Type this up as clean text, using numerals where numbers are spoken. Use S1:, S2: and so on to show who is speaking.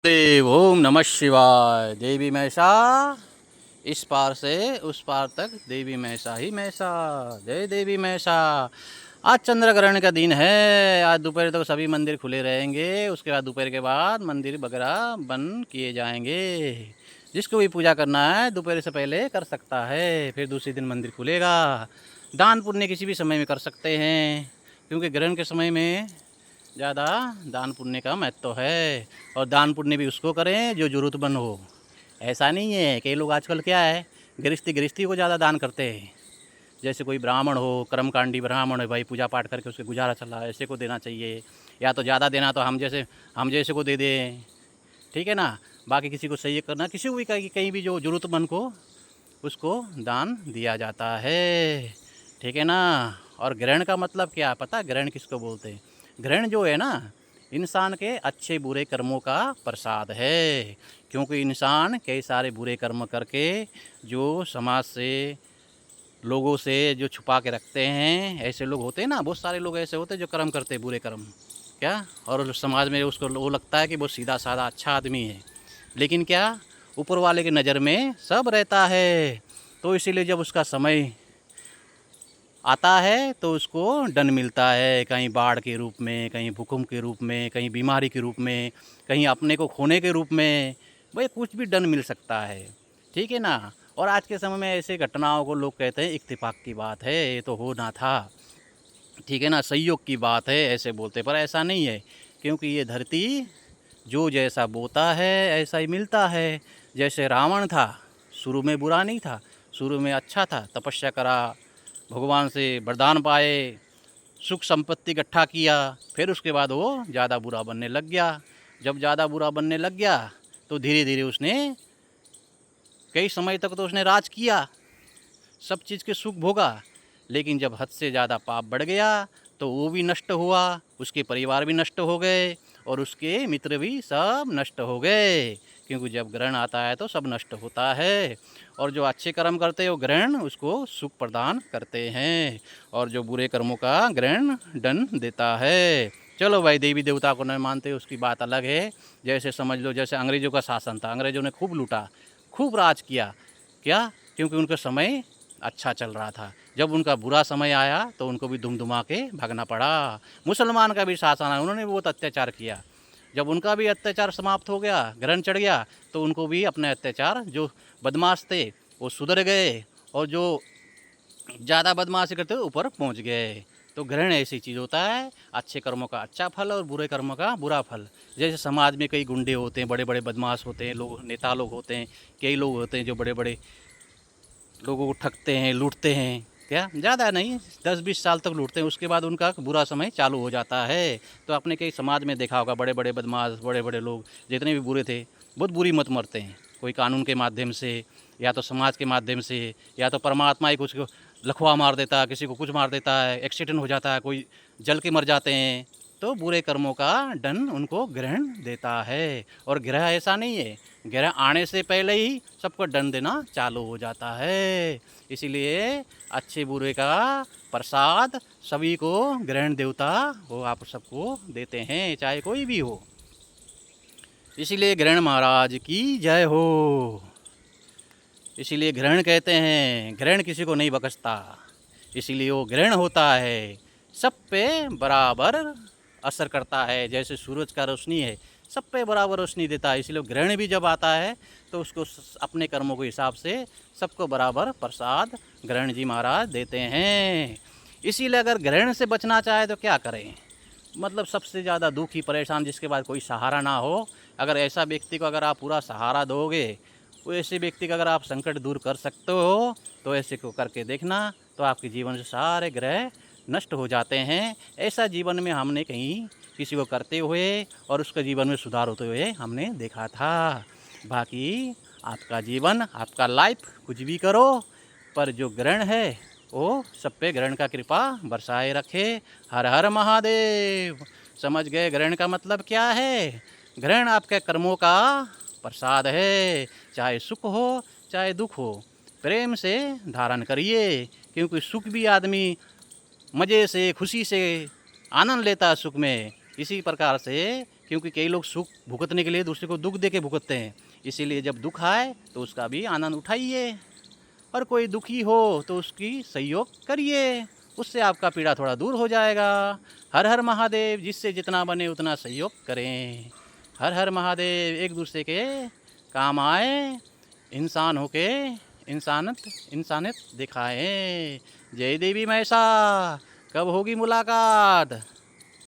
S1: देव ओम नमः शिवाय। देवी मैसा इस पार से उस पार तक, देवी मैसा ही मैसा। जय देवी मैसा। आज चंद्र ग्रहण का दिन है। आज दोपहर तक सभी मंदिर खुले रहेंगे। उसके बाद दोपहर के बाद मंदिर वगैरह बंद किए जाएंगे। जिसको भी पूजा करना है दोपहर से पहले कर सकता है, फिर दूसरे दिन मंदिर खुलेगा। दान पुण्य किसी भी समय में कर सकते हैं, क्योंकि ग्रहण के समय में ज़्यादा दान पुण्य का महत्व है। और दान पुण्य भी उसको करें जो ज़रूरतमंद हो। ऐसा नहीं है, कई लोग आजकल क्या है, गृहस्थी को ज़्यादा दान करते हैं। जैसे कोई ब्राह्मण हो, कर्मकांडी ब्राह्मण है, भाई पूजा पाठ करके उसके गुजारा चला, ऐसे को देना चाहिए। या तो ज़्यादा देना तो हम जैसे को दे दें, ठीक है ना। बाकी किसी को सही करना, किसी को भी कहीं भी जो ज़रूरतमंद को उसको दान दिया जाता है, ठीक है ना। और ग्रहण का मतलब क्या पता, ग्रहण किसको बोलते हैं? ग्रहण जो है ना, इंसान के अच्छे बुरे कर्मों का प्रसाद है। क्योंकि इंसान कई सारे बुरे कर्म करके जो समाज से, लोगों से जो छुपा के रखते हैं, ऐसे लोग होते हैं ना, बहुत सारे लोग ऐसे होते हैं जो कर्म करते हैं, बुरे कर्म क्या, और समाज में उसको वो लगता है कि वो सीधा साधा अच्छा आदमी है, लेकिन क्या ऊपर वाले की नज़र में सब रहता है। तो इसीलिए जब उसका समय आता है तो उसको दंड मिलता है, कहीं बाढ़ के रूप में, कहीं भूकंप के रूप में, कहीं बीमारी के रूप में, कहीं अपने को खोने के रूप में। भाई कुछ भी दंड मिल सकता है, ठीक है ना। और आज के समय में ऐसे घटनाओं को लोग कहते हैं इत्तेफाक की बात है, ये तो होना था, ठीक है ना, संयोग की बात है, ऐसे बोलते। पर ऐसा नहीं है, क्योंकि ये धरती जो जैसा बोता है ऐसा ही मिलता है। जैसे रावण था, शुरू में बुरा नहीं था, शुरू में अच्छा था, तपस्या करा, भगवान से वरदान पाए, सुख संपत्ति इकट्ठा किया, फिर उसके बाद वो ज़्यादा बुरा बनने लग गया। जब ज़्यादा बुरा बनने लग गया तो धीरे धीरे उसने कई समय तक तो उसने राज किया, सब चीज़ के सुख भोगा। लेकिन जब हद से ज़्यादा पाप बढ़ गया तो वो भी नष्ट हुआ, उसके परिवार भी नष्ट हो गए, और उसके मित्र भी सब नष्ट हो गए। क्योंकि जब ग्रहण आता है तो सब नष्ट होता है। और जो अच्छे कर्म करते हैं वो ग्रहण उसको सुख प्रदान करते हैं, और जो बुरे कर्मों का ग्रहण दंड देता है। चलो भाई, देवी देवता को नहीं मानते उसकी बात अलग है। जैसे समझ लो, जैसे अंग्रेज़ों का शासन था, अंग्रेज़ों ने खूब लूटा, खूब राज किया, क्या, क्योंकि उनका समय अच्छा चल रहा था। जब उनका बुरा समय आया तो उनको भी दुम-दुमा के भागना पड़ा। मुसलमान का भी शासन आया, उन्होंने भी बहुत अत्याचार किया। जब उनका भी अत्याचार समाप्त हो गया, ग्रहण चढ़ गया, तो उनको भी अपने अत्याचार, जो बदमाश थे वो सुधर गए, और जो ज़्यादा बदमाशी करते हुए ऊपर पहुंच गए। तो ग्रहण ऐसी चीज़ होता है, अच्छे कर्मों का अच्छा फल और बुरे कर्मों का बुरा फल। जैसे समाज में कई गुंडे होते हैं, बड़े बड़े बदमाश होते हैं, लोग नेता लोग होते हैं, कई लोग होते हैं जो बड़े बड़े लोगों को ठगते हैं, लूटते हैं, क्या ज़्यादा नहीं, 10-20 साल तक लूटते हैं, उसके बाद उनका बुरा समय चालू हो जाता है। तो आपने कई समाज में देखा होगा, बड़े बड़े बदमाश, बड़े बड़े लोग जितने भी बुरे थे, बहुत बुरी मौत मरते हैं। कोई कानून के माध्यम से, या तो समाज के माध्यम से, या तो परमात्मा ही कुछ को लखवा मार देता है, किसी को कुछ मार देता है, एक्सीडेंट हो जाता है, कोई जल के मर जाते हैं। तो बुरे कर्मों का दंड उनको ग्रहण देता है। और ग्रह ऐसा नहीं है, ग्रह आने से पहले ही सबको दंड देना चालू हो जाता है। इसीलिए अच्छे बुरे का प्रसाद सभी को ग्रहण देवता वो आप सबको देते हैं, चाहे कोई भी हो। इसीलिए ग्रहण महाराज की जय हो। इसीलिए ग्रहण कहते हैं, ग्रहण किसी को नहीं बख्शता, इसीलिए वो ग्रहण होता है, सब पे बराबर असर करता है। जैसे सूरज का रोशनी है, सब पे बराबर रोशनी देता है, इसलिए ग्रहण भी जब आता है तो उसको अपने कर्मों के हिसाब से सबको बराबर प्रसाद ग्रहण जी महाराज देते हैं। इसीलिए अगर ग्रहण से बचना चाहे तो क्या करें, मतलब सबसे ज़्यादा दुखी परेशान जिसके बाद कोई सहारा ना हो, अगर ऐसा व्यक्ति को अगर आप पूरा सहारा दोगे, वो ऐसे व्यक्ति का अगर आप संकट दूर कर सकते हो, तो ऐसे को करके देखना, तो आपके जीवन से सारे ग्रह नष्ट हो जाते हैं। ऐसा जीवन में हमने कहीं किसी को करते हुए और उसके जीवन में सुधार होते हुए हमने देखा था। बाकी आपका जीवन, आपका लाइफ कुछ भी करो, पर जो ग्रहण है वो सब पे ग्रहण का कृपा बरसाए रखे। हर हर महादेव। समझ गए ग्रहण का मतलब क्या है? ग्रहण आपके कर्मों का प्रसाद है, चाहे सुख हो चाहे दुख हो, प्रेम से धारण करिए। क्योंकि सुख भी आदमी मज़े से, खुशी से आनंद लेता है सुख में। इसी प्रकार से क्योंकि कई लोग सुख भुगतने के लिए दूसरे को दुख दे के भुगतते हैं। इसीलिए जब दुख आए तो उसका भी आनंद उठाइए, और कोई दुखी हो तो उसकी सहयोग करिए, उससे आपका पीड़ा थोड़ा दूर हो जाएगा। हर हर महादेव, जिससे जितना बने उतना सहयोग करें। हर हर महादेव, एक दूसरे के काम आए, इंसान होके इंसानियत दिखाएं। जय देवी मैसा। कब होगी मुलाकात?